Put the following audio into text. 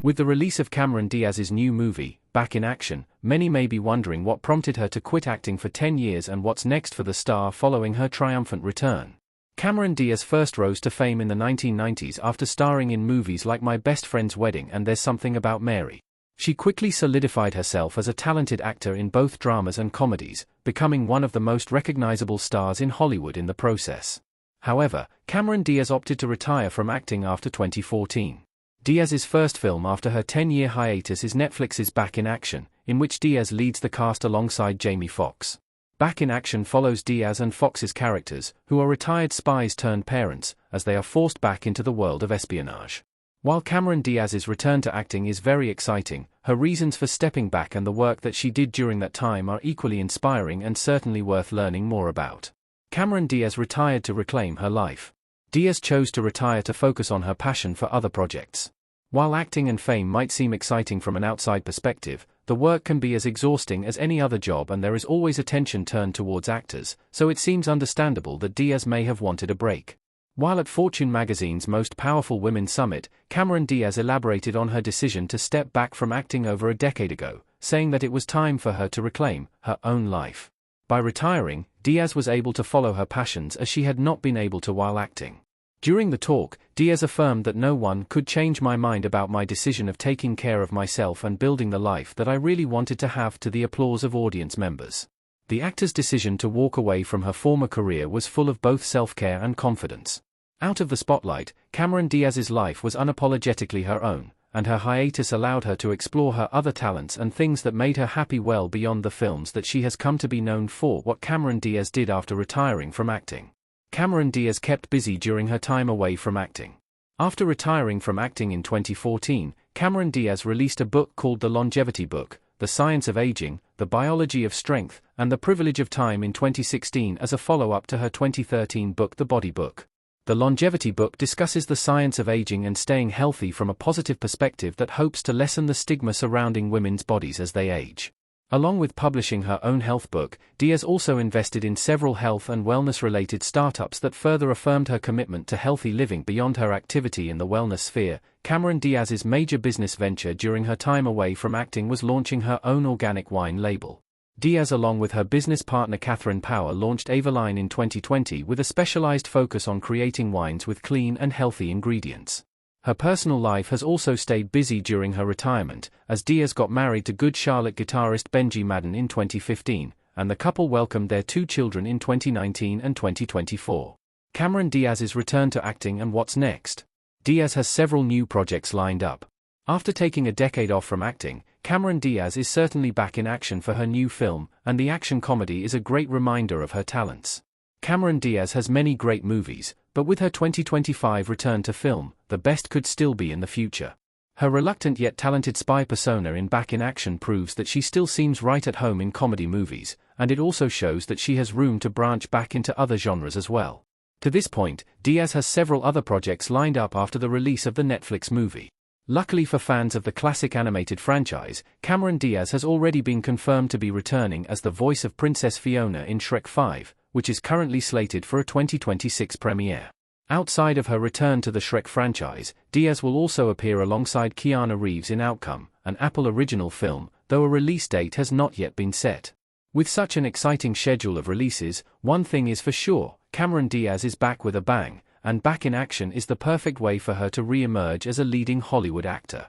With the release of Cameron Diaz's new movie, Back in Action, many may be wondering what prompted her to quit acting for 10 years and what's next for the star following her triumphant return. Cameron Diaz first rose to fame in the 1990s after starring in movies like My Best Friend's Wedding and There's Something About Mary. She quickly solidified herself as a talented actor in both dramas and comedies, becoming one of the most recognizable stars in Hollywood in the process. However, Cameron Diaz opted to retire from acting after 2014. Diaz's first film after her 10-year hiatus is Netflix's Back in Action, in which Diaz leads the cast alongside Jamie Foxx. Back in Action follows Diaz and Foxx's characters, who are retired spies turned parents, as they are forced back into the world of espionage. While Cameron Diaz's return to acting is very exciting, her reasons for stepping back and the work that she did during that time are equally inspiring and certainly worth learning more about. Cameron Diaz retired to reclaim her life. Diaz chose to retire to focus on her passion for other projects. While acting and fame might seem exciting from an outside perspective, the work can be as exhausting as any other job and there is always attention turned towards actors, so it seems understandable that Diaz may have wanted a break. While at Fortune magazine's Most Powerful Women Summit, Cameron Diaz elaborated on her decision to step back from acting over a decade ago, saying that it was time for her to reclaim her own life. By retiring, Diaz was able to follow her passions as she had not been able to while acting. During the talk, Diaz affirmed that no one could change my mind about my decision of taking care of myself and building the life that I really wanted to have, to the applause of audience members. The actor's decision to walk away from her former career was full of both self-care and confidence. Out of the spotlight, Cameron Diaz's life was unapologetically her own, and her hiatus allowed her to explore her other talents and things that made her happy well beyond the films that she has come to be known for. What Cameron Diaz did after retiring from acting. Cameron Diaz kept busy during her time away from acting. After retiring from acting in 2014, Cameron Diaz released a book called The Longevity Book, The Science of Aging, The Biology of Strength, and The Privilege of Time in 2016 as a follow-up to her 2013 book The Body Book. The Longevity Book discusses the science of aging and staying healthy from a positive perspective that hopes to lessen the stigma surrounding women's bodies as they age. Along with publishing her own health book, Diaz also invested in several health and wellness-related startups that further affirmed her commitment to healthy living beyond her activity in the wellness sphere. Cameron Diaz's major business venture during her time away from acting was launching her own organic wine label. Diaz, along with her business partner Catherine Power, launched Avaline in 2020 with a specialized focus on creating wines with clean and healthy ingredients. Her personal life has also stayed busy during her retirement, as Diaz got married to Good Charlotte guitarist Benji Madden in 2015, and the couple welcomed their 2 children in 2019 and 2024. Cameron Diaz's return to acting and what's next. Diaz has several new projects lined up. After taking a decade off from acting, Cameron Diaz is certainly back in action for her new film, and the action comedy is a great reminder of her talents. Cameron Diaz has many great movies, but with her 2025 return to film, the best could still be in the future. Her reluctant yet talented spy persona in Back in Action proves that she still seems right at home in comedy movies, and it also shows that she has room to branch back into other genres as well. To this point, Diaz has several other projects lined up after the release of the Netflix movie. Luckily for fans of the classic animated franchise, Cameron Diaz has already been confirmed to be returning as the voice of Princess Fiona in Shrek 5, which is currently slated for a 2026 premiere. Outside of her return to the Shrek franchise, Diaz will also appear alongside Keanu Reeves in Outcome, an Apple original film, though a release date has not yet been set. With such an exciting schedule of releases, one thing is for sure, Cameron Diaz is back with a bang, and Back in Action is the perfect way for her to re-emerge as a leading Hollywood actor.